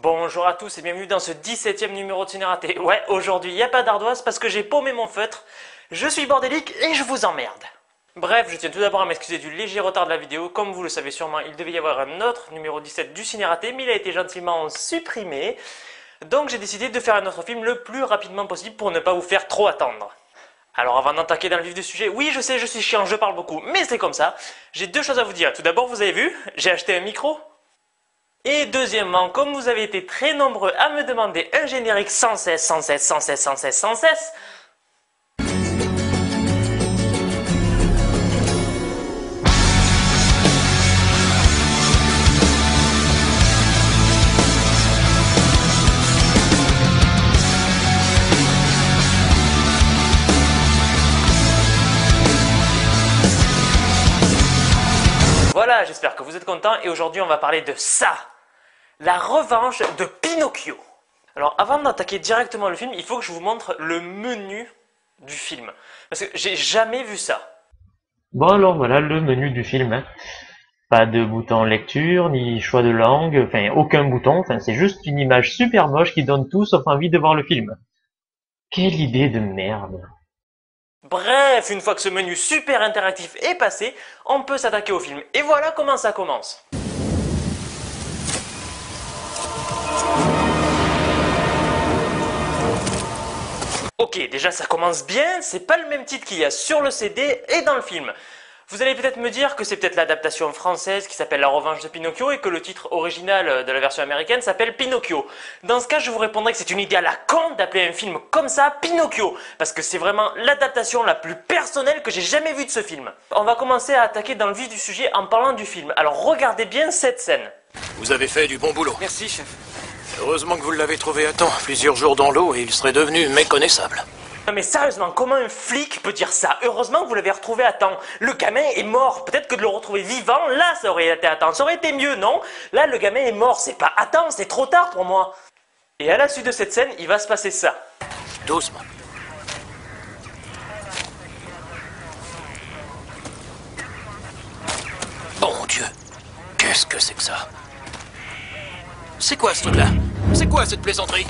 Bonjour à tous et bienvenue dans ce 17e numéro de Cinératé. Ouais, aujourd'hui il n'y a pas d'ardoise parce que j'ai paumé mon feutre, je suis bordélique et je vous emmerde. Bref, je tiens tout d'abord à m'excuser du léger retard de la vidéo. Comme vous le savez sûrement, il devait y avoir un autre numéro 17 du Cinératé, mais il a été gentiment supprimé. Donc j'ai décidé de faire un autre film le plus rapidement possible pour ne pas vous faire trop attendre. Alors avant d'attaquer dans le vif du sujet, oui je sais je suis chiant, je parle beaucoup, mais c'est comme ça. J'ai deux choses à vous dire. Tout d'abord, vous avez vu, j'ai acheté un micro. Et deuxièmement, comme vous avez été très nombreux à me demander un générique sans cesse, voilà, j'espère que vous êtes contents et aujourd'hui on va parler de ça. La revanche de Pinocchio. Alors avant d'attaquer directement le film, il faut que je vous montre le menu du film. Parce que j'ai jamais vu ça. Bon alors voilà le menu du film, hein. Pas de bouton lecture, ni choix de langue, enfin aucun bouton, enfin c'est juste une image super moche qui donne tout sauf envie de voir le film. Quelle idée de merde. Bref, une fois que ce menu super interactif est passé, on peut s'attaquer au film. Et voilà comment ça commence. Ok, déjà ça commence bien, c'est pas le même titre qu'il y a sur le CD et dans le film. Vous allez peut-être me dire que c'est peut-être l'adaptation française qui s'appelle La Revanche de Pinocchio et que le titre original de la version américaine s'appelle Pinocchio. Dans ce cas, je vous répondrai que c'est une idée à la con d'appeler un film comme ça Pinocchio, parce que c'est vraiment l'adaptation la plus personnelle que j'ai jamais vue de ce film. On va commencer à attaquer dans le vif du sujet en parlant du film. Alors regardez bien cette scène. Vous avez fait du bon boulot. Merci chef. Heureusement que vous l'avez trouvé à temps. Plusieurs jours dans l'eau et il serait devenu méconnaissable. Non mais sérieusement, comment un flic peut dire ça? Heureusement que vous l'avez retrouvé à temps. Le gamin est mort. Peut-être que de le retrouver vivant, là, ça aurait été à temps. Ça aurait été mieux, non? Là, le gamin est mort. C'est pas à temps, c'est trop tard pour moi. Et à la suite de cette scène, il va se passer ça. Doucement. Bon Dieu. Qu'est-ce que c'est que ça? C'est quoi ce truc-là? C'est quoi cette plaisanterie?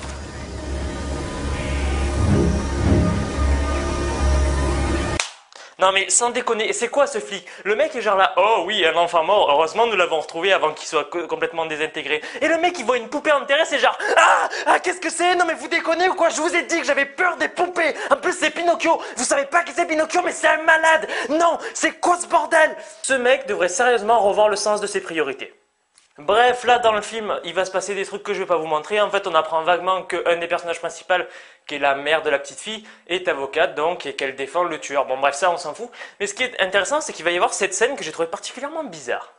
Non mais sans déconner, c'est quoi ce flic? Le mec est genre là, oh oui, un enfant mort, heureusement nous l'avons retrouvé avant qu'il soit complètement désintégré. Et le mec il voit une poupée enterrée, c'est genre, qu'est-ce que c'est? Non mais vous déconnez ou quoi? Je vous ai dit que j'avais peur des poupées. En plus c'est Pinocchio, vous savez pas qui c'est Pinocchio, mais c'est un malade. Non, c'est quoi ce bordel? Ce mec devrait sérieusement revoir le sens de ses priorités. Bref, là dans le film, il va se passer des trucs que je vais pas vous montrer. En fait, on apprend vaguement qu'un des personnages principaux, qui est la mère de la petite fille, est avocate donc et qu'elle défend le tueur. Bon bref, ça on s'en fout. Mais ce qui est intéressant, c'est qu'il va y avoir cette scène que j'ai trouvée particulièrement bizarre.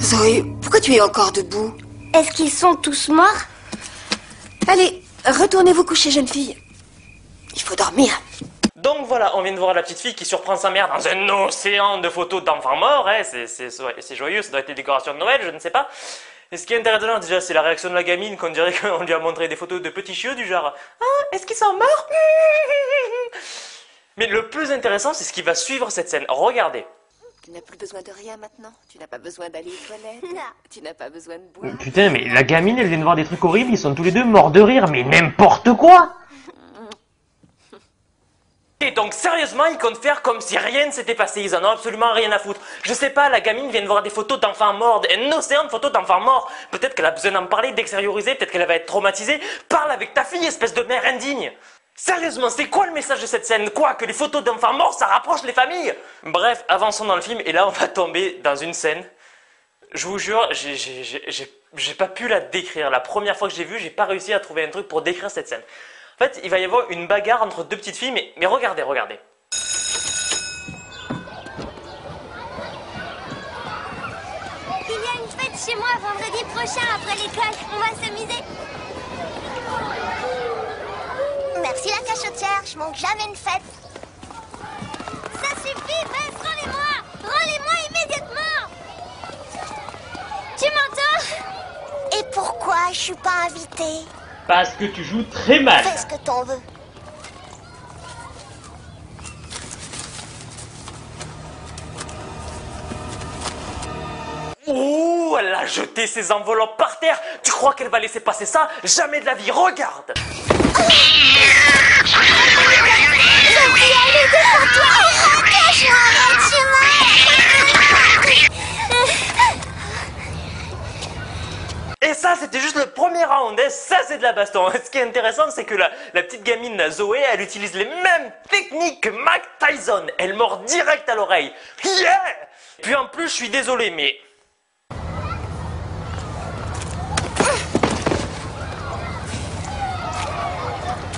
Zoé, pourquoi tu es encore debout? Est-ce qu'ils sont tous morts? Allez, retournez vous coucher, jeune fille. Il faut dormir. Donc voilà, on vient de voir la petite fille qui surprend sa mère dans un océan de photos d'enfants morts. Hein. C'est joyeux, ça doit être des décorations de Noël, je ne sais pas. Et ce qui est intéressant déjà, c'est la réaction de la gamine, qu'on dirait qu'on lui a montré des photos de petits chiots du genre « Ah, est-ce qu'ils sont morts ?» Mais le plus intéressant, c'est ce qui va suivre cette scène. Regardez. Tu n'as plus besoin de rien maintenant. Tu n'as pas besoin d'aller aux toilettes. Non. Tu n'as pas besoin de boire. Putain mais la gamine elle vient de voir des trucs horribles, ils sont tous les deux morts de rire, mais n'importe quoi. Et donc sérieusement, ils comptent faire comme si rien ne s'était passé, ils en ont absolument rien à foutre. Je sais pas, la gamine vient de voir des photos d'enfants morts, un océan de photos d'enfants morts. Peut-être qu'elle a besoin d'en parler, d'extérioriser, peut-être qu'elle va être traumatisée. Parle avec ta fille, espèce de mère indigne. Sérieusement, c'est quoi le message de cette scène? Quoi? Que les photos d'enfants morts, ça rapproche les familles? Bref, avançons dans le film, et là on va tomber dans une scène. Je vous jure, j'ai pas pu la décrire. La première fois que j'ai vu, j'ai pas réussi à trouver un truc pour décrire cette scène. En fait, il va y avoir une bagarre entre deux petites filles, mais regardez, regardez. Il y a une fête chez moi vendredi prochain après l'école. On va s'amuser. Merci la cachotière, je manque jamais une fête. Ça suffit, Bess, rendez-moi. Rendez-moi immédiatement. Tu m'entends? Et pourquoi je suis pas invitée? Parce que tu joues très mal. Fais ce que t'en veux. Ouh, elle a jeté ses enveloppes par terre. Tu crois qu'elle va laisser passer ça? Jamais de la vie, regarde. Et ça, c'était juste le premier round, hein. Ça c'est de la baston. Ce qui est intéressant, c'est que la petite gamine Zoé, elle utilise les mêmes techniques que Mike Tyson. Elle mord direct à l'oreille. Yeah! Puis en plus, je suis désolé, mais...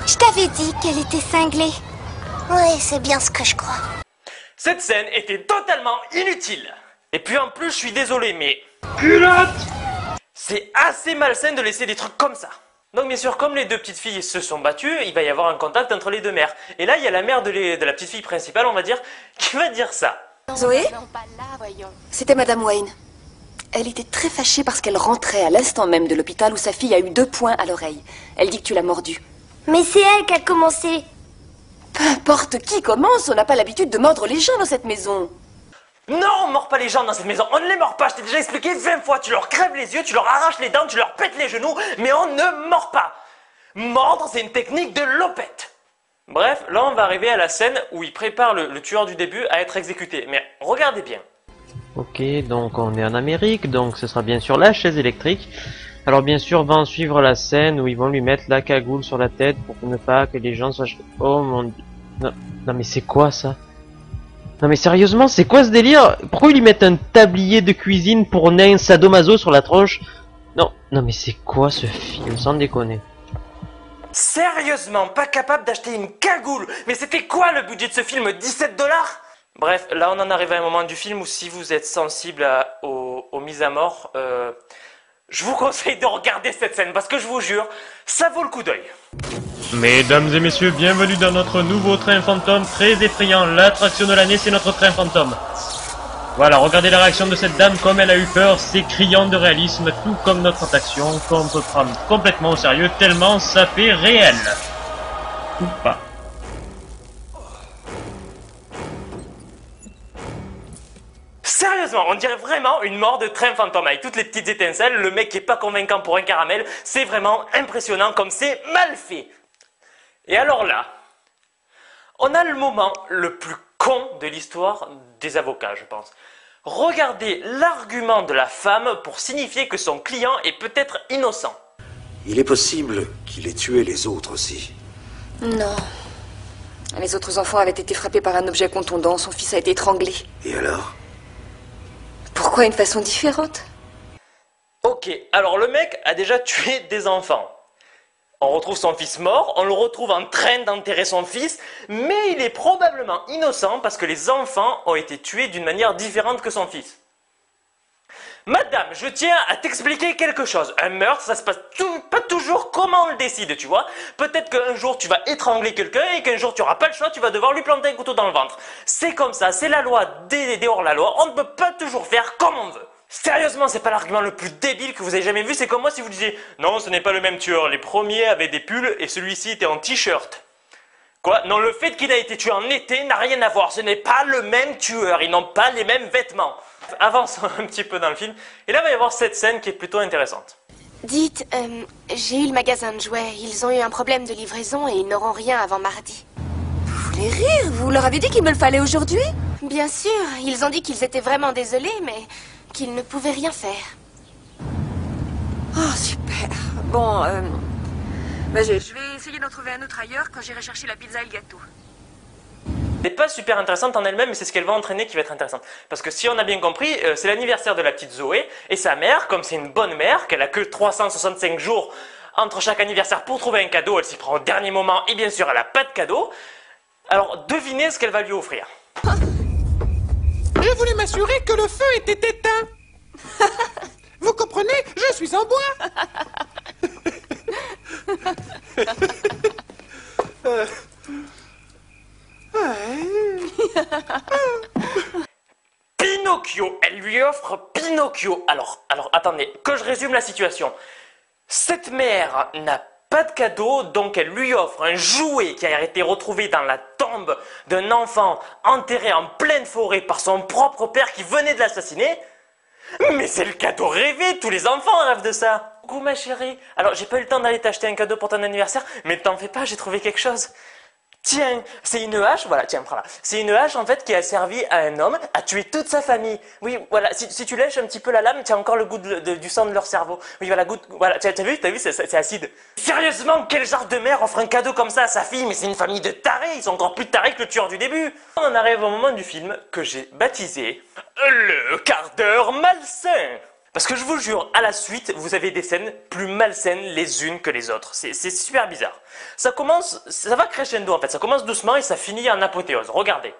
Je t'avais dit qu'elle était cinglée. Oui, c'est bien ce que je crois. Cette scène était totalement inutile. Et puis en plus, je suis désolé, mais... Culotte! C'est assez malsain de laisser des trucs comme ça. Donc bien sûr, comme les deux petites filles se sont battues, il va y avoir un contact entre les deux mères. Et là, il y a la mère de la petite fille principale, on va dire, qui va dire ça. Zoé? C'était Madame Wayne. Elle était très fâchée parce qu'elle rentrait à l'instant même de l'hôpital où sa fille a eu 2 points à l'oreille. Elle dit que tu l'as mordue. Mais c'est elle qui a commencé. Peu importe qui commence, on n'a pas l'habitude de mordre les gens dans cette maison. Non, on mord pas les gens dans cette maison, on ne les mord pas, je t'ai déjà expliqué 20 fois, tu leur crèves les yeux, tu leur arraches les dents, tu leur pètes les genoux, mais on ne mord pas. Mordre, c'est une technique de lopette. Bref, là on va arriver à la scène où il prépare le tueur du début à être exécuté, mais regardez bien. Ok, donc on est en Amérique, donc ce sera bien sûr la chaise électrique. Alors bien sûr, va en suivre la scène où ils vont lui mettre la cagoule sur la tête pour ne pas que les gens soient... Oh mon dieu... Non mais c'est quoi ça? Non mais sérieusement, c'est quoi ce délire? Pourquoi ils lui mettent un tablier de cuisine pour nain sadomaso sur la tronche? Non mais c'est quoi ce film, sans déconner? Sérieusement, pas capable d'acheter une cagoule? Mais c'était quoi le budget de ce film? 17 $? Bref, là on en arrive à un moment du film où si vous êtes sensible aux mises à mort, je vous conseille de regarder cette scène parce que je vous jure, ça vaut le coup d'œil. Mesdames et messieurs, bienvenue dans notre nouveau train fantôme très effrayant. L'attraction de l'année, c'est notre train fantôme. Voilà, regardez la réaction de cette dame, comme elle a eu peur, c'est criant de réalisme, tout comme notre attraction, qu'on peut prendre complètement au sérieux, tellement ça fait réel. Ou pas. Sérieusement, on dirait vraiment une mort de train fantôme avec toutes les petites étincelles, le mec qui est pas convaincant pour un caramel, c'est vraiment impressionnant comme c'est mal fait. Et alors là, on a le moment le plus con de l'histoire des avocats, je pense. Regardez l'argument de la femme pour signifier que son client est peut-être innocent. Il est possible qu'il ait tué les autres aussi. Non. Les autres enfants avaient été frappés par un objet contondant. Son fils a été étranglé. Et alors? Pourquoi une façon différente? Ok, alors le mec a déjà tué des enfants. On retrouve son fils mort, on le retrouve en train d'enterrer son fils, mais il est probablement innocent parce que les enfants ont été tués d'une manière différente que son fils. Madame, je tiens à t'expliquer quelque chose. Un meurtre, ça se passe pas toujours comme on le décide, tu vois. Peut-être qu'un jour tu vas étrangler quelqu'un et qu'un jour tu n'auras pas le choix, tu vas devoir lui planter un couteau dans le ventre. C'est comme ça, c'est la loi des hors-la-loi, on ne peut pas toujours faire comme on veut. Sérieusement, c'est pas l'argument le plus débile que vous avez jamais vu, c'est comme moi si vous disiez « Non, ce n'est pas le même tueur, les premiers avaient des pulls et celui-ci était en t-shirt. » Quoi? Non, le fait qu'il a été tué en été n'a rien à voir, ce n'est pas le même tueur, ils n'ont pas les mêmes vêtements. Avançons un petit peu dans le film, et là il va y avoir cette scène qui est plutôt intéressante. Dites, j'ai eu le magasin de jouets, ils ont eu un problème de livraison et ils n'auront rien avant mardi. Vous voulez rire? Vous leur avez dit qu'il me le fallait aujourd'hui? Bien sûr, ils ont dit qu'ils étaient vraiment désolés, mais qu'ils ne pouvaient rien faire. Oh, super. Bon, je vais essayer d'en trouver un autre ailleurs quand j'irai chercher la pizza et le gâteau. n'est pas super intéressante en elle-même, mais c'est ce qu'elle va entraîner qui va être intéressante. Parce que si on a bien compris, c'est l'anniversaire de la petite Zoé, et sa mère, comme c'est une bonne mère, qu'elle a que 365 jours entre chaque anniversaire pour trouver un cadeau, elle s'y prend au dernier moment, et bien sûr elle n'a pas de cadeau. Alors devinez ce qu'elle va lui offrir. Je voulais m'assurer que le feu était éteint. Vous comprenez? Je suis en bois. Pinocchio, elle lui offre Pinocchio. Alors attendez, que je résume la situation. Cette mère n'a pas de cadeau, donc elle lui offre un jouet qui a été retrouvé dans la tombe d'un enfant enterré en pleine forêt par son propre père qui venait de l'assassiner. Mais c'est le cadeau rêvé, tous les enfants rêvent de ça. Coucou ma chérie, alors j'ai pas eu le temps d'aller t'acheter un cadeau pour ton anniversaire, mais t'en fais pas, j'ai trouvé quelque chose. Tiens, c'est une hache, voilà, tiens, prends-la. C'est une hache, en fait, qui a servi à un homme à tuer toute sa famille. Oui, voilà, si tu lèches un petit peu la lame, tu as encore le goût du sang de leur cerveau. Oui, voilà, goût, voilà, t'as vu, c'est acide. Sérieusement, quel genre de mère offre un cadeau comme ça à sa fille? Mais c'est une famille de tarés, ils sont encore plus tarés que le tueur du début. On en arrive au moment du film que j'ai baptisé le quart d'heure malsain. Parce que je vous jure, à la suite, vous avez des scènes plus malsaines les unes que les autres. C'est super bizarre. Ça va crescendo en fait. Ça commence doucement et ça finit en apothéose. Regardez.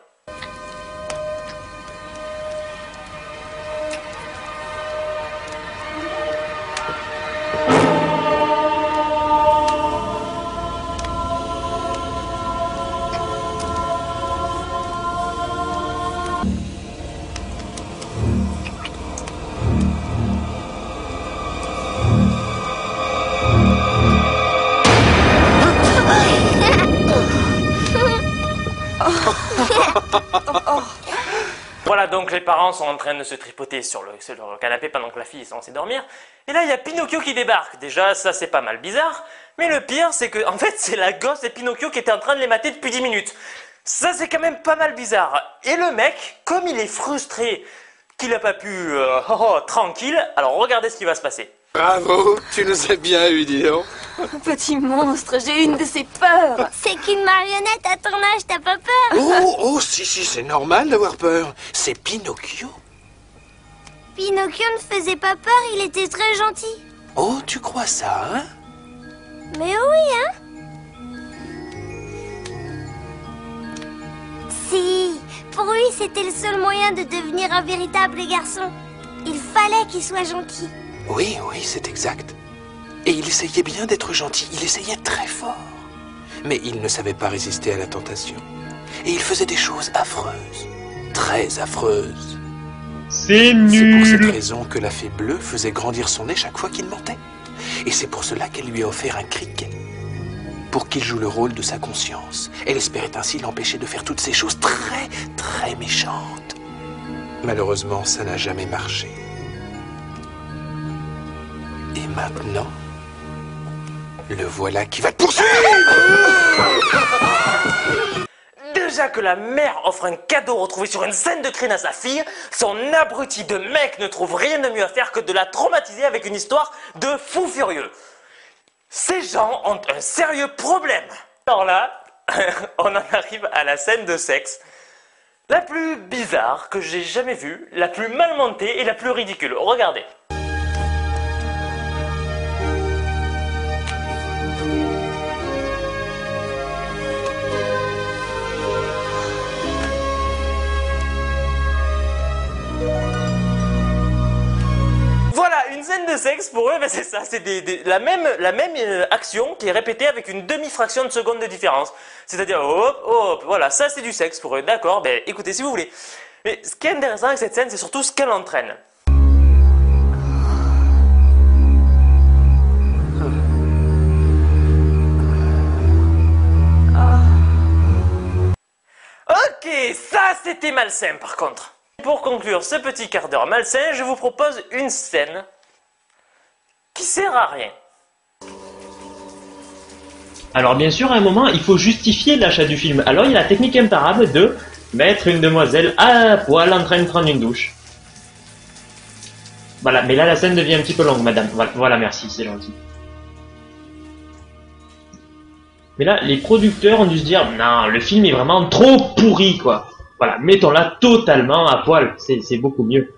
Voilà, donc les parents sont en train de se tripoter sur le canapé pendant que la fille est censée dormir. Et là, il y a Pinocchio qui débarque. Déjà, ça c'est pas mal bizarre. Mais le pire, c'est que, en fait, c'est la gosse et Pinocchio qui étaient en train de les mater depuis 10 minutes. Ça, c'est quand même pas mal bizarre. Et le mec, comme il est frustré qu'il n'a pas pu... tranquille, alors regardez ce qui va se passer. Bravo, tu nous as bien eu, dis donc. Petit monstre, j'ai une de ces peurs. C'est qu'une marionnette à ton âge, t'as pas peur? Oh, si, c'est normal d'avoir peur. C'est Pinocchio. Pinocchio ne faisait pas peur, il était très gentil. Oh, tu crois ça, hein? Mais oui, hein? Si, pour lui, c'était le seul moyen de devenir un véritable garçon. Il fallait qu'il soit gentil. Oui, c'est exact. Et il essayait bien d'être gentil, il essayait très fort. Mais il ne savait pas résister à la tentation. Et il faisait des choses affreuses, très affreuses. C'est C'est pour cette nul. raison que la fée bleue faisait grandir son nez chaque fois qu'il mentait. Et c'est pour cela qu'elle lui a offert un criquet. Pour qu'il joue le rôle de sa conscience. Elle espérait ainsi l'empêcher de faire toutes ces choses très, très méchantes. Malheureusement, ça n'a jamais marché. Et maintenant, le voilà qui va te poursuivre. Déjà que la mère offre un cadeau retrouvé sur une scène de crime à sa fille, son abruti de mec ne trouve rien de mieux à faire que de la traumatiser avec une histoire de fou furieux. Ces gens ont un sérieux problème. Alors là, on en arrive à la scène de sexe la plus bizarre que j'ai jamais vue, la plus mal montée et la plus ridicule. Regardez. Voilà, une scène de sexe pour eux, ben c'est ça, c'est la même action qui est répétée avec une demi-fraction de seconde de différence. C'est-à-dire, hop, voilà, ça c'est du sexe pour eux, d'accord, ben écoutez si vous voulez. Mais ce qui est intéressant avec cette scène, c'est surtout ce qu'elle entraîne. Ok, ça c'était malsain par contre. Pour conclure ce petit quart d'heure malsain, je vous propose une scène qui sert à rien. Alors bien sûr, à un moment, il faut justifier l'achat du film. Alors il y a la technique imparable de mettre une demoiselle à poil en train de prendre une douche. Voilà, mais là la scène devient un petit peu longue, madame. Voilà, merci, c'est gentil. Mais là, les producteurs ont dû se dire, non, le film est vraiment trop pourri, quoi. Voilà, mettons-la totalement à poil, c'est beaucoup mieux.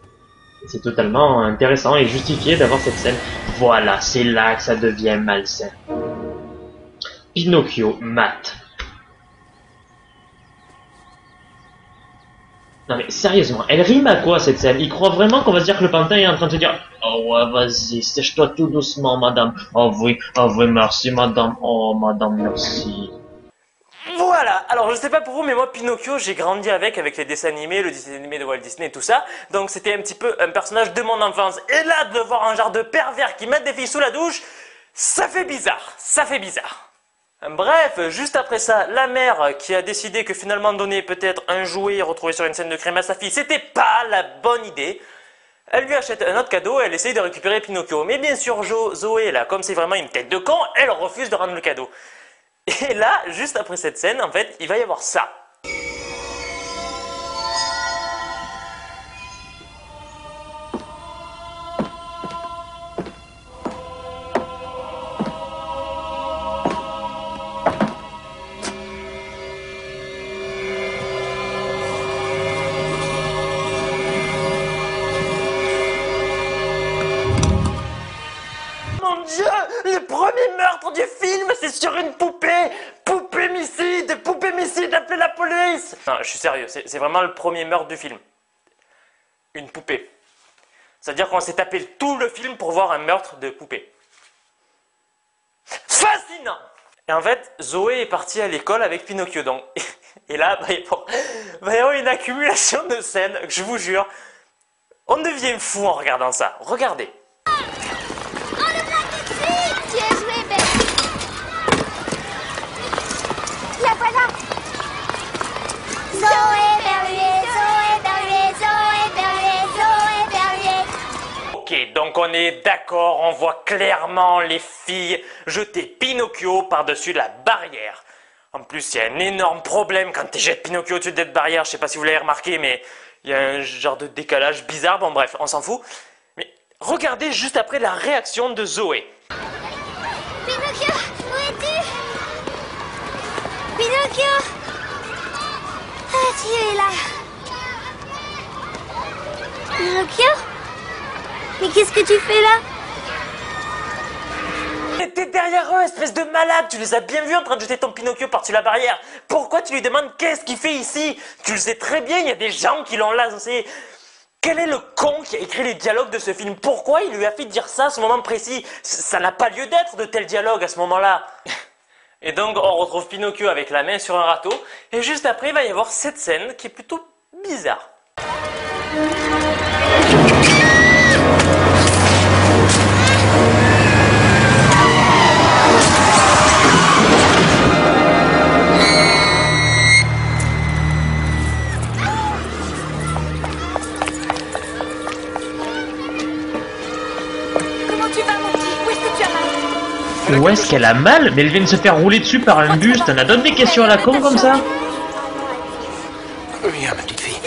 C'est totalement intéressant et justifié d'avoir cette scène. Voilà, c'est là que ça devient malsain. Pinocchio mate. Non mais sérieusement, elle rime à quoi cette scène? Il croit vraiment qu'on va se dire que le pantin est en train de se dire oh ouais vas-y, sèche-toi tout doucement madame. Oh oui merci madame. Oh madame merci. Voilà, alors je sais pas pour vous mais moi Pinocchio j'ai grandi avec les dessins animés, le dessin animé de Walt Disney et tout ça. Donc c'était un petit peu un personnage de mon enfance. Et là de voir un genre de pervers qui met des filles sous la douche, ça fait bizarre, ça fait bizarre. Bref, juste après ça, la mère qui a décidé que finalement donner peut-être un jouet retrouvé sur une scène de crime à sa fille, c'était pas la bonne idée. Elle lui achète un autre cadeau, elle essaye de récupérer Pinocchio. Mais bien sûr, Zoé, là, comme c'est vraiment une tête de con, elle refuse de rendre le cadeau. Et là, juste après cette scène, en fait, il va y avoir ça. Mon Dieu, le premier meurtre du film, c'est sur une poupée. Poupée-micide, appelez la police. Non, je suis sérieux, c'est vraiment le premier meurtre du film. Une poupée. C'est-à-dire qu'on s'est tapé tout le film pour voir un meurtre de poupée. Fascinant. Et en fait, Zoé est partie à l'école avec Pinocchio, donc. Et là, va y avoir une accumulation de scènes, je vous jure. On devient fou en regardant ça. Regardez. Tu as joué, belle. La voilà. Zoé Berlier, Zoé Berlier, Zoé Berlier, Zoé Berlier. Ok, donc on est d'accord, on voit clairement les filles jeter Pinocchio par-dessus la barrière. En plus, il y a un énorme problème quand tu jettes Pinocchio au-dessus de cette barrière. Je sais pas si vous l'avez remarqué, mais il y a un genre de décalage bizarre. Bon bref, on s'en fout. Mais regardez juste après la réaction de Zoé. Pinocchio, où es-tu? Pinocchio. Ah, tu es là. Pinocchio? Mais qu'est-ce que tu fais là? T'es derrière eux, espèce de malade. Tu les as bien vus en train de jeter ton Pinocchio par-dessus la barrière. Pourquoi tu lui demandes qu'est-ce qu'il fait ici? Tu le sais très bien, il y a des gens qui l'ont lancé. Quel est le con qui a écrit les dialogues de ce film? Pourquoi il lui a fait dire ça à ce moment précis? Ça n'a pas lieu d'être de tels dialogues à ce moment-là. Et donc on retrouve Pinocchio avec la main sur un râteau. Et juste après il va y avoir cette scène qui est plutôt bizarre. Comment tu vas, mon petit? Où est-ce que tu as mal? Où est-ce qu'elle a mal? Mais elle vient de se faire rouler dessus par un bus. T'en as d'autres des questions à la con comme ça? Viens, ma petite fille.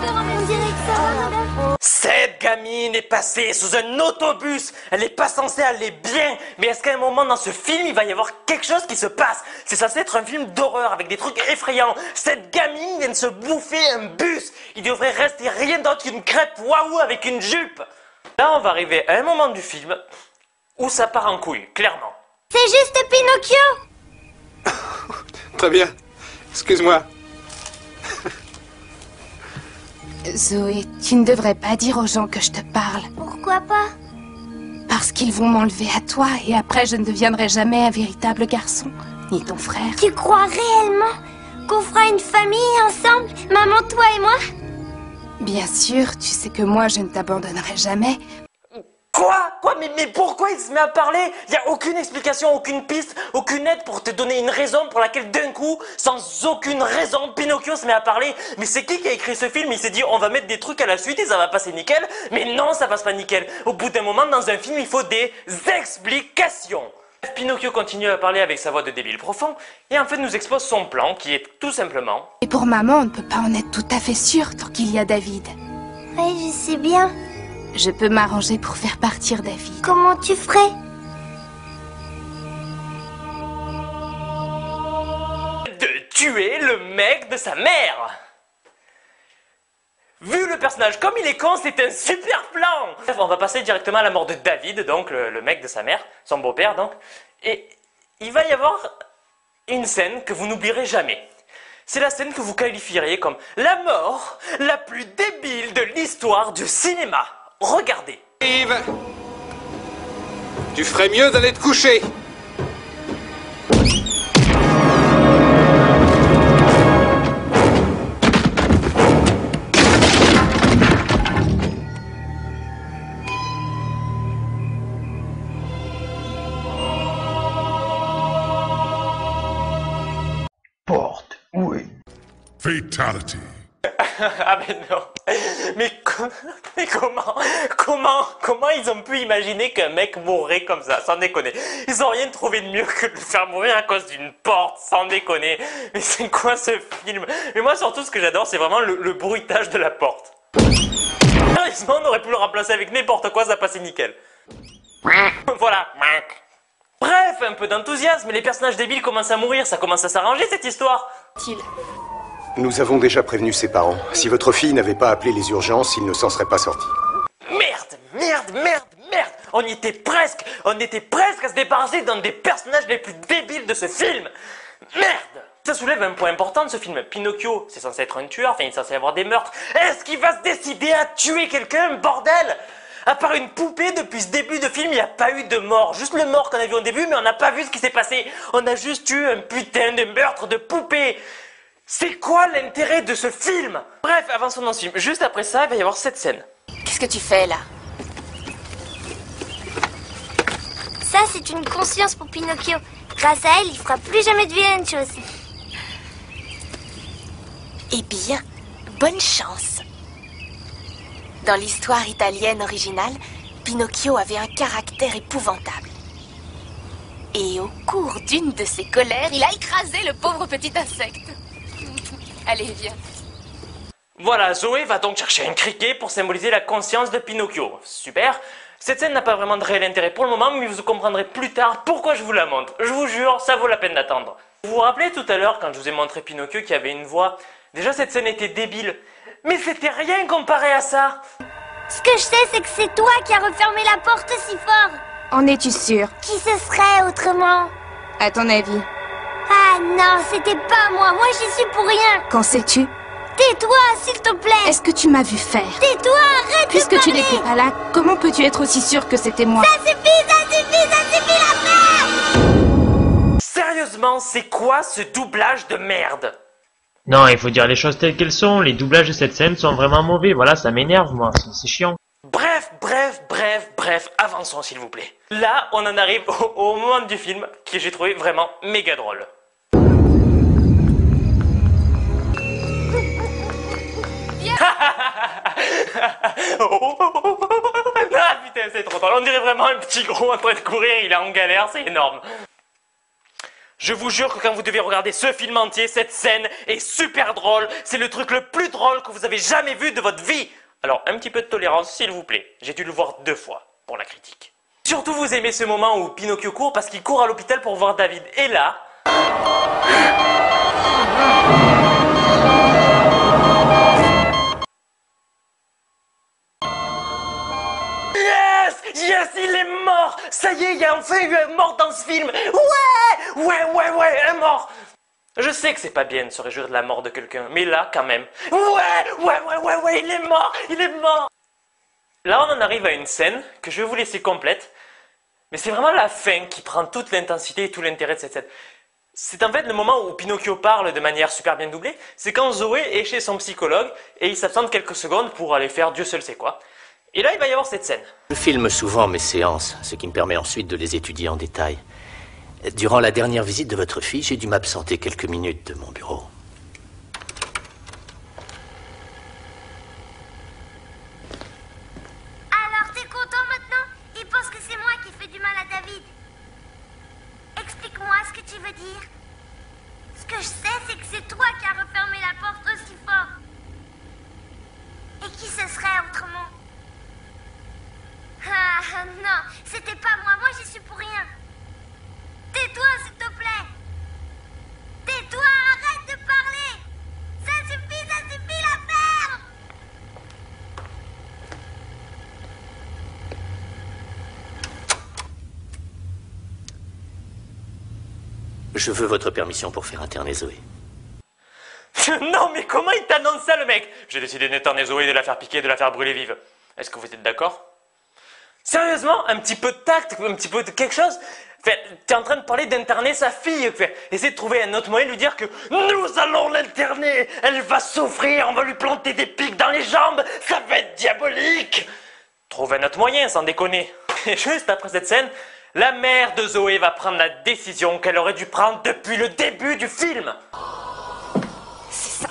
On dirait que ça va, madame. Cette gamine est passée sous un autobus. Elle n'est pas censée aller bien. Mais est-ce qu'à un moment dans ce film, il va y avoir quelque chose qui se passe? C'est censé être un film d'horreur avec des trucs effrayants. Cette gamine vient de se bouffer un bus. Il devrait rester rien d'autre qu'une crêpe waouh avec une jupe. Là, on va arriver à un moment du film où ça part en couille, clairement. C'est juste Pinocchio. Très bien. Excuse-moi. Zoé, tu ne devrais pas dire aux gens que je te parle. Pourquoi pas? Parce qu'ils vont m'enlever à toi et après je ne deviendrai jamais un véritable garçon, ni ton frère. Tu crois réellement qu'on fera une famille ensemble? Maman, toi et moi? Bien sûr, tu sais que moi je ne t'abandonnerai jamais. Quoi? Mais pourquoi il se met à parler? Il n'y a aucune explication, aucune piste, aucune aide pour te donner une raison pour laquelle d'un coup, sans aucune raison, Pinocchio se met à parler. Mais c'est qui a écrit ce film? Il s'est dit on va mettre des trucs à la suite et ça va passer nickel. Mais non, ça passe pas nickel. Au bout d'un moment, dans un film, il faut des explications. Pinocchio continue à parler avec sa voix de débile profond et en fait nous expose son plan qui est tout simplement... Et pour maman, on ne peut pas en être tout à fait sûr tant qu'il y a David. Oui, je sais bien. Je peux m'arranger pour faire partir David. Comment tu ferais? tuer le mec de sa mère. Vu le personnage comme il est con, c'est un super plan. Bref, on va passer directement à la mort de David, donc le mec de sa mère, son beau-père donc. Et il va y avoir une scène que vous n'oublierez jamais. C'est la scène que vous qualifieriez comme la mort la plus débile de l'histoire du cinéma. Regardez. Yves, tu ferais mieux d'aller te coucher. Porte, oui. Fatality. Ah mais non. Mais comment ils ont pu imaginer qu'un mec mourrait comme ça, sans déconner. Ils ont rien trouvé de mieux que de le faire mourir à cause d'une porte, sans déconner. Mais c'est quoi ce film? Mais moi surtout ce que j'adore c'est vraiment le bruitage de la porte. Sérieusement on aurait pu le remplacer avec n'importe quoi, ça passait nickel. Voilà. Bref, un peu d'enthousiasme, les personnages débiles commencent à mourir, ça commence à s'arranger cette histoire. Nous avons déjà prévenu ses parents. Si votre fille n'avait pas appelé les urgences, il ne s'en serait pas sorti. Merde. On était presque à se débarrasser d'un des personnages les plus débiles de ce film. Merde. Ça soulève un point important de ce film. Pinocchio, c'est censé être un tueur, enfin il est censé y avoir des meurtres. Est-ce qu'il va se décider à tuer quelqu'un, bordel? À part une poupée, depuis ce début de film, il n'y a pas eu de mort. Juste le mort qu'on a vu au début, mais on n'a pas vu ce qui s'est passé. On a juste eu un putain de meurtre de poupée. C'est quoi l'intérêt de ce film? Bref, avançons dans ce film. Juste après ça, il va y avoir cette scène. Qu'est-ce que tu fais là? Ça, c'est une conscience pour Pinocchio. Grâce à elle, il fera plus jamais de vilaines choses. Eh bien, bonne chance. Dans l'histoire italienne originale, Pinocchio avait un caractère épouvantable. Et au cours d'une de ses colères, il a écrasé le pauvre petit insecte. Allez, viens. Voilà, Zoé va donc chercher un criquet pour symboliser la conscience de Pinocchio. Super. Cette scène n'a pas vraiment de réel intérêt pour le moment, mais vous comprendrez plus tard pourquoi je vous la montre. Je vous jure, ça vaut la peine d'attendre. Vous vous rappelez tout à l'heure quand je vous ai montré Pinocchio qui avait une voix? Déjà cette scène était débile, mais c'était rien comparé à ça. Ce que je sais, c'est que c'est toi qui as refermé la porte si fort. En es-tu sûr? Qui ce serait autrement? À ton avis? Ah non, c'était pas moi. Moi, j'y suis pour rien. Qu'en sais-tu? Tais-toi, s'il te plaît. Est-ce que tu m'as vu faire? Tais-toi, arrête Puisque de tu parler. n'étais pas là, comment peux-tu être aussi sûr que c'était moi? Ça suffit la merde. Sérieusement, c'est quoi ce doublage de merde? Non, il faut dire les choses telles qu'elles sont. Les doublages de cette scène sont vraiment mauvais. Voilà, ça m'énerve, moi. C'est chiant. Bref, avançons s'il vous plaît. Là, on en arrive au moment du film que j'ai trouvé vraiment méga drôle. Ah putain, c'est trop drôle. On dirait vraiment un petit gros en train de courir, il est en galère, c'est énorme. Je vous jure que quand vous devez regarder ce film entier, cette scène est super drôle. C'est le truc le plus drôle que vous avez jamais vu de votre vie. Alors, un petit peu de tolérance, s'il vous plaît. J'ai dû le voir 2 fois pour la critique. Surtout, vous aimez ce moment où Pinocchio court parce qu'il court à l'hôpital pour voir David. Et là... Yes, il est mort. Ça y est, il y a enfin eu un mort dans ce film. Ouais, un mort. Je sais que c'est pas bien de se réjouir de la mort de quelqu'un, mais là, quand même. Ouais, il est mort. Là, on en arrive à une scène que je vais vous laisser complète, mais c'est vraiment la fin qui prend toute l'intensité et tout l'intérêt de cette scène. C'est en fait le moment où Pinocchio parle de manière super bien doublée, c'est quand Zoé est chez son psychologue et il s'absente quelques secondes pour aller faire Dieu seul sait quoi. Et là, il va y avoir cette scène. Je filme souvent mes séances, ce qui me permet ensuite de les étudier en détail. Durant la dernière visite de votre fille, j'ai dû m'absenter quelques minutes de mon bureau. Alors, t'es content maintenant? Il pense que c'est moi qui fais du mal à David. Explique-moi ce que tu veux dire. Ce que je sais, c'est que c'est toi qui as refermé la porte aussi fort. Et qui ce serait autrement? Ah non, c'était pas moi. Moi, j'y suis pour rien. Tais-toi, s'il te plaît. Tais-toi, arrête de Je veux votre permission pour faire interner Zoé. Non, mais comment il t'annonce ça, le mec? J'ai décidé d'interner Zoé, de la faire piquer, de la faire brûler vive. Est-ce que vous êtes d'accord? Sérieusement, un petit peu de tact, un petit peu de quelque chose? Enfin, t'es en train de parler d'interner sa fille. Enfin, essaie de trouver un autre moyen de lui dire que nous allons l'interner. Elle va souffrir, on va lui planter des pics dans les jambes. Ça va être diabolique. Trouve un autre moyen, sans déconner. Et juste après cette scène, la mère de Zoé va prendre la décision qu'elle aurait dû prendre depuis le début du film.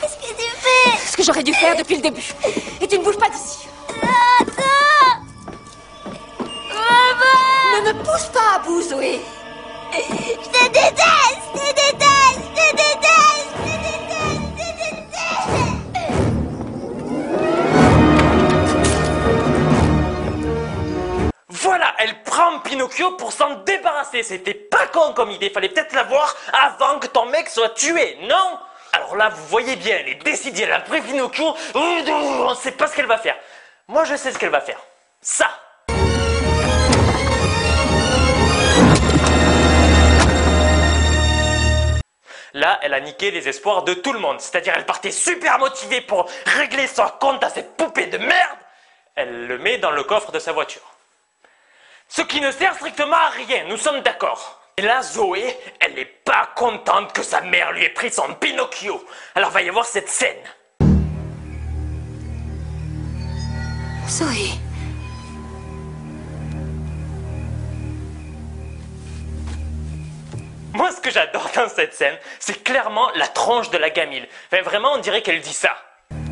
Qu'est-ce que tu fais? Ce que j'aurais dû faire depuis le début. Et tu ne bouges pas d'ici. Ne me pousse pas à bout, Zoé. Je te déteste! Je te déteste! Je te déteste! Je te déteste! Je te déteste! Voilà, elle prend Pinocchio pour s'en débarrasser. C'était pas con comme idée, fallait peut-être la voir avant que ton mec soit tué, non? Alors là, vous voyez bien, elle est décidée, elle a pris Pinocchio, on sait pas ce qu'elle va faire. Moi, je sais ce qu'elle va faire. Ça. Là, elle a niqué les espoirs de tout le monde. C'est-à-dire, elle partait super motivée pour régler son compte à cette poupée de merde. Elle le met dans le coffre de sa voiture. Ce qui ne sert strictement à rien, nous sommes d'accord. Et là, Zoé, elle n'est pas contente que sa mère lui ait pris son Pinocchio. Alors va y avoir cette scène. Zoé. Moi, ce que j'adore dans cette scène, c'est clairement la tronche de la gamine. Enfin, vraiment, on dirait qu'elle dit ça.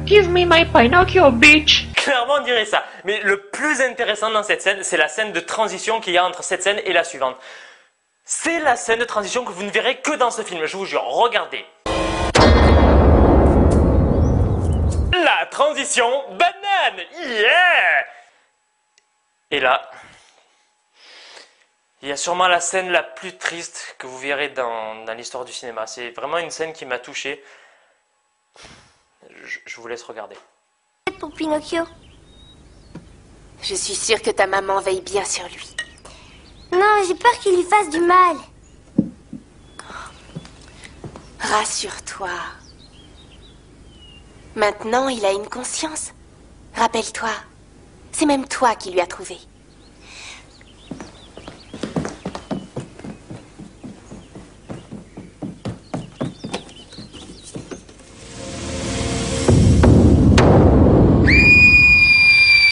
Give me my Pinocchio, bitch! Clairement, on dirait ça. Mais le plus intéressant dans cette scène, c'est la scène de transition qu'il y a entre cette scène et la suivante. C'est la scène de transition que vous ne verrez que dans ce film, je vous jure. Regardez. La transition banane! Yeah! Et là, il y a sûrement la scène la plus triste que vous verrez dans l'histoire du cinéma. C'est vraiment une scène qui m'a touché. Je vous laisse regarder. Pour Pinocchio. Je suis sûre que ta maman veille bien sur lui. Non, j'ai peur qu'il lui fasse du mal. Rassure-toi. Maintenant, il a une conscience. Rappelle-toi, c'est même toi qui lui as trouvé.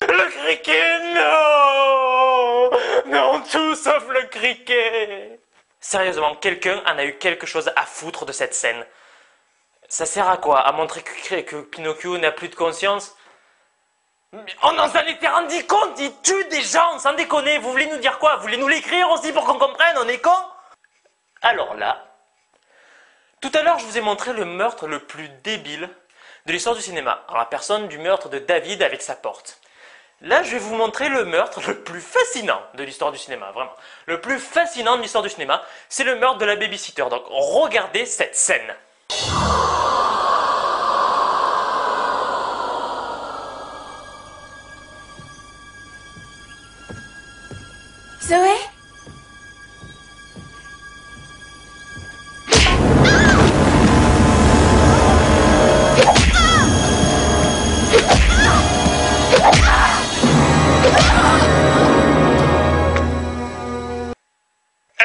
Le criquet, non! Non, tout sauf le criquet! Sérieusement, quelqu'un en a eu quelque chose à foutre de cette scène. Ça sert à quoi? À montrer que Pinocchio n'a plus de conscience? Mais on en s'en était rendu compte, il tue des gens, sans déconner. Vous voulez nous dire quoi? Vous voulez nous l'écrire aussi pour qu'on comprenne? On est con? Alors là, tout à l'heure je vous ai montré le meurtre le plus débile de l'histoire du cinéma, en la personne du meurtre de David avec sa porte. Là, je vais vous montrer le meurtre le plus fascinant de l'histoire du cinéma, vraiment. Le plus fascinant de l'histoire du cinéma, c'est le meurtre de la babysitter. Donc, regardez cette scène. Zoé?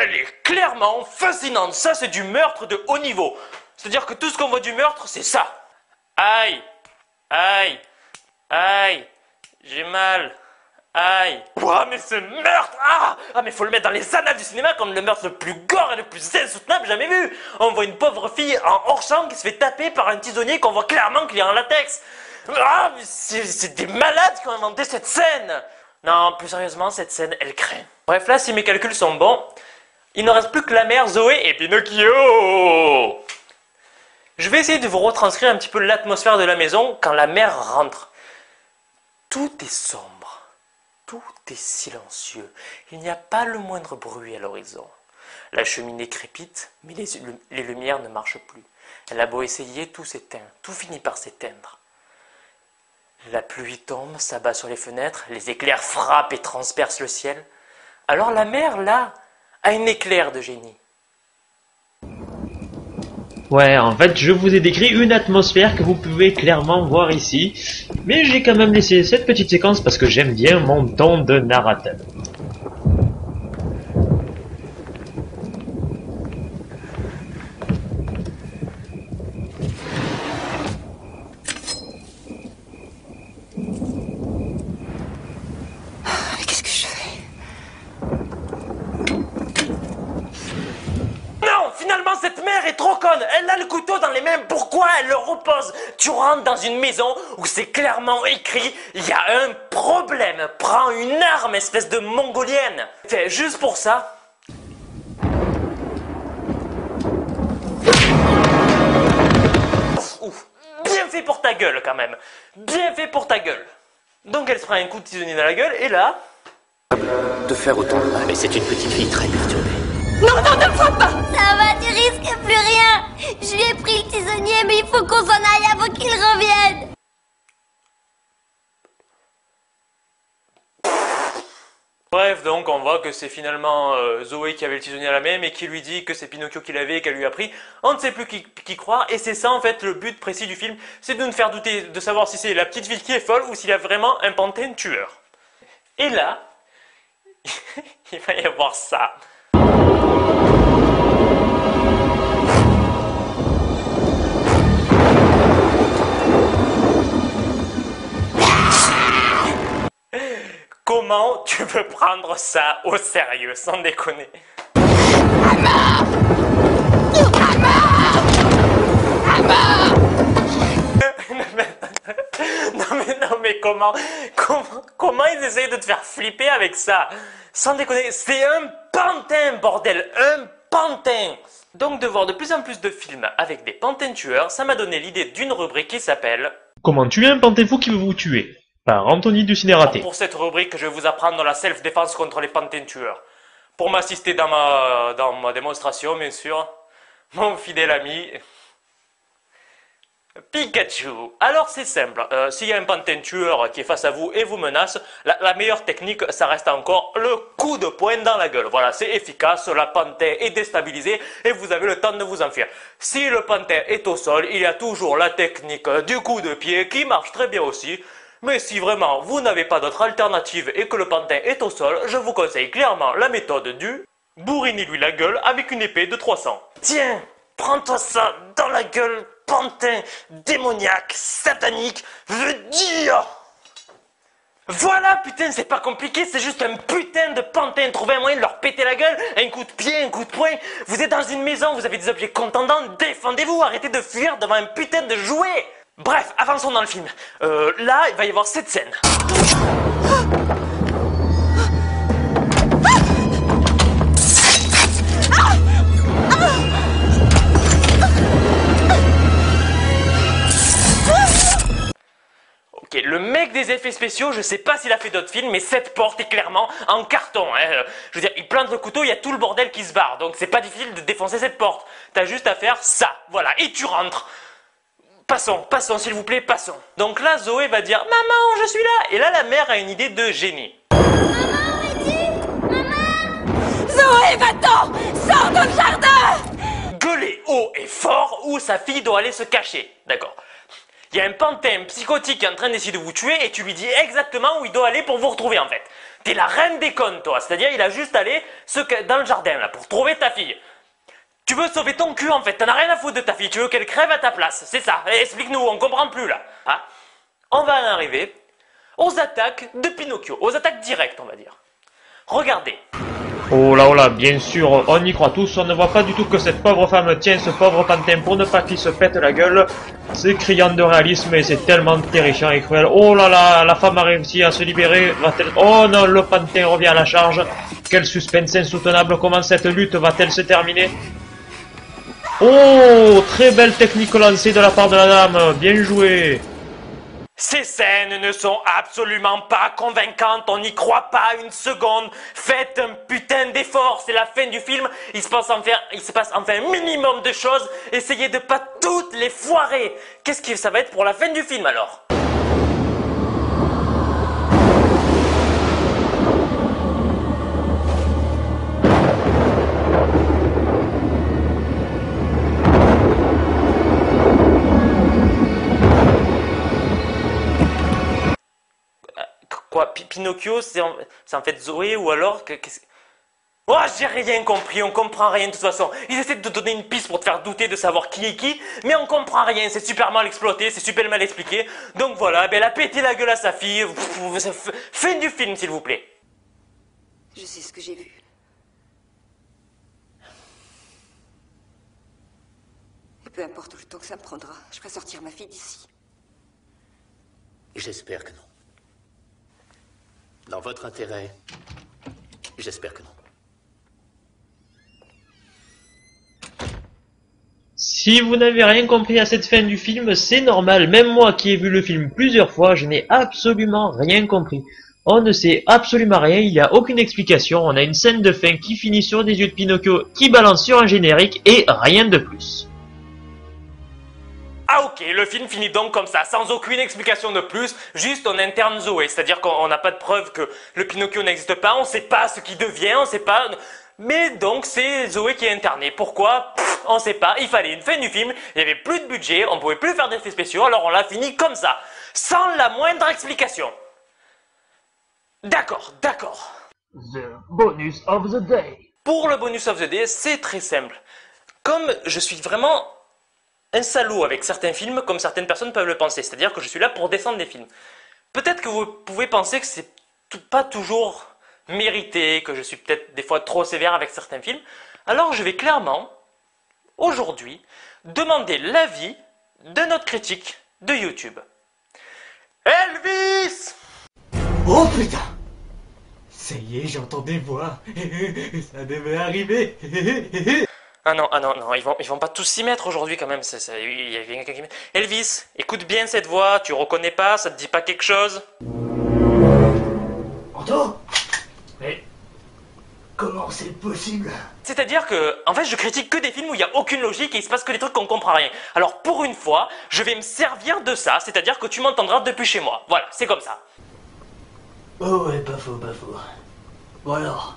Elle est clairement fascinante. Ça, c'est du meurtre de haut niveau. C'est-à-dire que tout ce qu'on voit du meurtre, c'est ça. Aïe, aïe, aïe, j'ai mal, aïe. Ouah, mais ce meurtre, mais faut le mettre dans les annales du cinéma comme le meurtre le plus gore et le plus insoutenable jamais vu. On voit une pauvre fille en hors-champ qui se fait taper par un tisonnier qu'on voit clairement qu'il est en latex. Ah, mais c'est des malades qui ont inventé cette scène. Non, plus sérieusement, cette scène, elle craint. Bref, là, si mes calculs sont bons, il ne reste plus que la mère, Zoé et Pinocchio. Je vais essayer de vous retranscrire un petit peu l'atmosphère de la maison quand la mère rentre. Tout est sombre, tout est silencieux. Il n'y a pas le moindre bruit à l'horizon. La cheminée crépite, mais les lumières ne marchent plus. Elle a beau essayer, tout s'éteint, tout finit par s'éteindre. La pluie tombe, s'abat sur les fenêtres, les éclairs frappent et transpercent le ciel. Alors la mère, là, a un éclair de génie. Ouais, en fait, je vous ai décrit une atmosphère que vous pouvez clairement voir ici, mais j'ai quand même laissé cette petite séquence parce que j'aime bien mon ton de narrateur. Mais qu'est-ce que je fais? Non, finalement, cette mère est trop conne. Elle a le couteau dans les mains. Pourquoi elle le repose? Tu rentres dans une maison où c'est clairement écrit il y a un problème. Prends une arme, espèce de mongolienne. Fait juste pour ça. Ouf. Bien fait pour ta gueule, quand même. Bien fait pour ta gueule. Donc elle se prend un coup de tisonnier dans la gueule et là. De faire autant de mal, mais c'est une petite fille très perturbée. Non, non, ne frappe pas! Ça va, tu risques plus rien. Je lui ai pris le tisonnier, mais il faut qu'on s'en aille avant qu'il revienne. Bref, donc on voit que c'est finalement Zoé qui avait le tisonnier à la main, mais qui lui dit que c'est Pinocchio qui l'avait et qu'elle lui a pris. On ne sait plus qui croire, et c'est ça en fait le but précis du film, c'est de nous faire douter, de savoir si c'est la petite fille qui est folle ou s'il y a vraiment un pantin tueur. Et là, il va y avoir ça. Comment tu peux prendre ça au sérieux, sans déconner? Non mais comment ils essayent de te faire flipper avec ça? Sans déconner, c'est un pantin, bordel, un pantin. Donc de voir de plus en plus de films avec des pantins tueurs, ça m'a donné l'idée d'une rubrique qui s'appelle Comment tuer un pantin fou qui veut vous tuer? Par Anthony du Ciné Raté. Pour cette rubrique, je vais vous apprendre la self-défense contre les pantins tueurs. Pour m'assister dans ma démonstration, bien sûr, mon fidèle ami Pikachu. Alors c'est simple, s'il y a un pantin tueur qui est face à vous et vous menace, la meilleure technique, ça reste encore le coup de poing dans la gueule. Voilà, c'est efficace, la pantin est déstabilisée et vous avez le temps de vous enfuir. Si le pantin est au sol, il y a toujours la technique du coup de pied qui marche très bien aussi. Mais si vraiment vous n'avez pas d'autre alternative et que le pantin est au sol, je vous conseille clairement la méthode du bourrinez-lui la gueule avec une épée de 300. Tiens, prends-toi ça dans la gueule, pantin démoniaque, satanique, veut dire. Voilà, putain, c'est pas compliqué, c'est juste un putain de pantin. Trouvez un moyen de leur péter la gueule, un coup de pied, un coup de poing. Vous êtes dans une maison, vous avez des objets contendants, défendez-vous, arrêtez de fuir devant un putain de jouet. Bref, avançons dans le film. Là, il va y avoir cette scène. Ok, le mec des effets spéciaux, je sais pas s'il a fait d'autres films, mais cette porte est clairement en carton. Hein. Je veux dire, il plante le couteau, il y a tout le bordel qui se barre, donc c'est pas difficile de défoncer cette porte. T'as juste à faire ça, voilà, et tu rentres. Passons, s'il vous plaît, passons. Donc là, Zoé va dire « Maman, je suis là !» Et là, la mère a une idée de génie. Maman, où es-tu? Maman! Zoé, va-t'en! Sors dans le jardin! Gueuler haut et fort où sa fille doit aller se cacher. D'accord. Il y a un pantin psychotique qui est en train d'essayer de vous tuer et tu lui dis exactement où il doit aller pour vous retrouver en fait. T'es la reine des connes, toi. C'est-à-dire, il a juste allé dans le jardin là pour trouver ta fille. Tu veux sauver ton cul en fait, t'en as rien à foutre de ta fille, tu veux qu'elle crève à ta place, c'est ça, explique-nous, on comprend plus là. Hein, on va en arriver aux attaques de Pinocchio, aux attaques directes on va dire. Regardez. Oh là, bien sûr, on y croit tous, on ne voit pas du tout que cette pauvre femme tient ce pauvre pantin pour ne pas qu'il se pète la gueule. C'est criant de réalisme et c'est tellement terrifiant et cruel. Oh là, la femme a réussi à se libérer, va-t-elle... Oh non, le pantin revient à la charge. Quel suspense insoutenable, comment cette lutte va-t-elle se terminer? Oh, très belle technique lancée de la part de la dame, bien joué. Ces scènes ne sont absolument pas convaincantes, on n'y croit pas une seconde. Faites un putain d'effort, c'est la fin du film, il se passe enfin un minimum de choses, essayez de pas toutes les foirer. Qu'est-ce que ça va être pour la fin du film alors? Pinocchio, c'est en fait Zoé, ou alors... Oh, j'ai rien compris, on comprend rien de toute façon. Ils essaient de te donner une piste pour te faire douter de savoir qui est qui, mais on comprend rien, c'est super mal exploité, c'est super mal expliqué. Donc voilà, elle a pété la gueule à sa fille. Fin du film, s'il vous plaît. Je sais ce que j'ai vu. Et peu importe le temps que ça me prendra, je ferai sortir ma fille d'ici. J'espère que non. Dans votre intérêt, j'espère que non. Si vous n'avez rien compris à cette fin du film, c'est normal. Même moi qui ai vu le film plusieurs fois, je n'ai absolument rien compris. On ne sait absolument rien, il n'y a aucune explication. On a une scène de fin qui finit sur des yeux de Pinocchio qui balancent sur un générique et rien de plus. Ah ok, le film finit donc comme ça, sans aucune explication de plus, juste on interne Zoé, c'est-à-dire qu'on n'a pas de preuve que le Pinocchio n'existe pas, on ne sait pas ce qui devient, on ne sait pas... Mais donc c'est Zoé qui est internée. Pourquoi? On ne sait pas, il fallait une fin du film, il n'y avait plus de budget, on ne pouvait plus faire d'effets spéciaux, alors on l'a fini comme ça, sans la moindre explication. D'accord, d'accord. The bonus of the day. Pour le bonus of the day, c'est très simple. Comme je suis vraiment un salaud avec certains films, comme certaines personnes peuvent le penser, c'est-à-dire que je suis là pour défendre des films. Peut-être que vous pouvez penser que c'est pas toujours mérité, que je suis peut-être des fois trop sévère avec certains films, alors je vais clairement, aujourd'hui, demander l'avis de notre critique de YouTube. Elvis! Oh putain! Ça y est, j'entends des voix. Ça devait arriver. Ah non, ils vont pas tous s'y mettre aujourd'hui quand même. Il y a quelqu'un qui... Elvis, écoute bien cette voix, tu reconnais pas, ça te dit pas quelque chose? Anto? Mais comment c'est possible? C'est-à-dire que, en fait, je critique que des films où il n'y a aucune logique et il se passe que des trucs qu'on comprend rien. Alors pour une fois, je vais me servir de ça, c'est-à-dire que tu m'entendras depuis chez moi. Voilà, c'est comme ça. Oh ouais, pas faux, pas faux. Bon alors,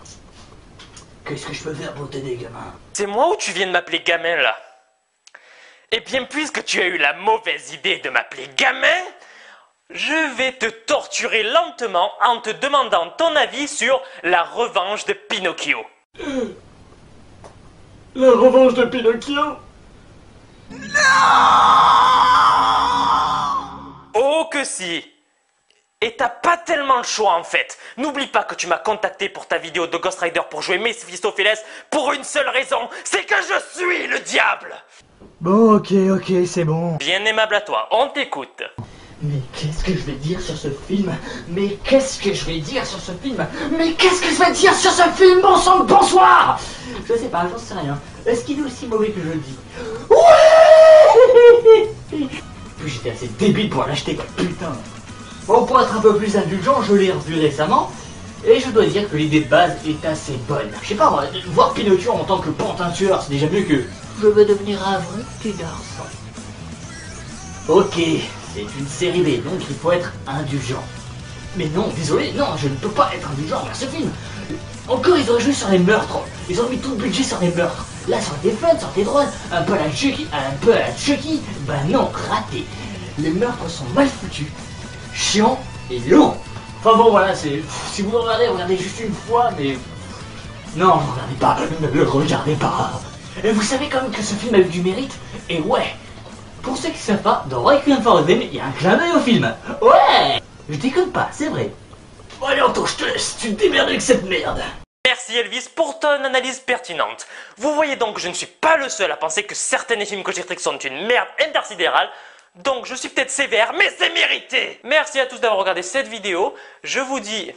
qu'est-ce que je peux faire pour t'aider, gamin? C'est moi ou tu viens de m'appeler gamin là? Eh bien, puisque tu as eu la mauvaise idée de m'appeler gamin, je vais te torturer lentement en te demandant ton avis sur La Revanche de Pinocchio. La Revanche de Pinocchio? Oh que si! Et t'as pas tellement le choix en fait. N'oublie pas que tu m'as contacté pour ta vidéo de Ghost Rider pour jouer Méphistophélès pour une seule raison, c'est que je suis le diable! Bon, ok, c'est bon. Bien aimable à toi, on t'écoute. Mais qu'est-ce que je vais dire sur ce film? Mais qu'est-ce que je vais dire sur ce film? Mais qu'est-ce que je vais dire sur ce film? Bon sang, bonsoir! Je sais pas, j'en sais rien. Est-ce qu'il est aussi mauvais que je le dis? Ouais! Puis j'étais assez débile pour l'acheter, quoi, putain. Bon, pour être un peu plus indulgent, je l'ai revu récemment, et je dois dire que l'idée de base est assez bonne. Je sais pas, moi, voir Pinocchio en tant que pantin tueur, c'est déjà mieux que je veux devenir un vrai petit garçon. Ok, c'est une série B, donc il faut être indulgent. Mais non, désolé, non, je ne peux pas être indulgent envers ce film. Encore, ils auraient joué sur les meurtres. Ils ont mis tout le budget sur les meurtres. Là, ça aurait été fun, ça aurait été drôle. Un peu à la Chucky, bah non, raté. Les meurtres sont mal foutus, chiants et longs. Enfin bon, voilà, c'est... Si vous le regardez juste une fois, mais... Non, ne regardez pas, ne le regardez pas. Et vous savez quand même que ce film a eu du mérite. Et ouais, pour ceux qui savent pas, dans Requiem for a Dream, il y a un clin d'œil au film. Ouais, je déconne pas, c'est vrai. Bon allez Anto, je te laisse, tu te démerdes avec cette merde. Merci Elvis pour ton analyse pertinente. Vous voyez donc que je ne suis pas le seul à penser que certains des films que j'ai sont une merde intersidérale. Donc je suis peut-être sévère, mais c'est mérité. Merci à tous d'avoir regardé cette vidéo. Je vous dis...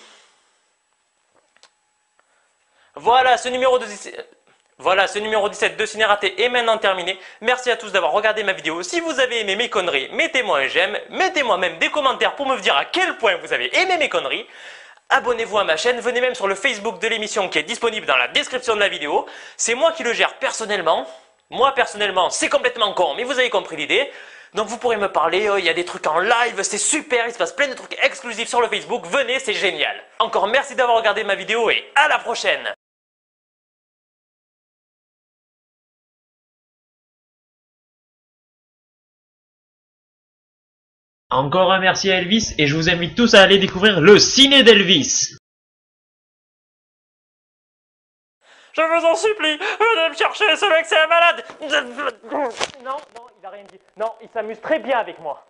Voilà, ce numéro 17 de Ciné Raté est maintenant terminé. Merci à tous d'avoir regardé ma vidéo. Si vous avez aimé mes conneries, mettez-moi un j'aime. Mettez-moi même des commentaires pour me dire à quel point vous avez aimé mes conneries. Abonnez-vous à ma chaîne. Venez même sur le Facebook de l'émission qui est disponible dans la description de la vidéo. C'est moi qui le gère personnellement. Moi personnellement, c'est complètement con, mais vous avez compris l'idée. Donc vous pourrez me parler, il y a des trucs en live, c'est super, il se passe plein de trucs exclusifs sur le Facebook. Venez, c'est génial. Encore merci d'avoir regardé ma vidéo et à la prochaine. Encore un merci à Elvis et je vous invite tous à aller découvrir le ciné d'Elvis. Je vous en supplie, venez me chercher, ce mec c'est un malade. Non, il a rien dit. Non, il s'amuse très bien avec moi.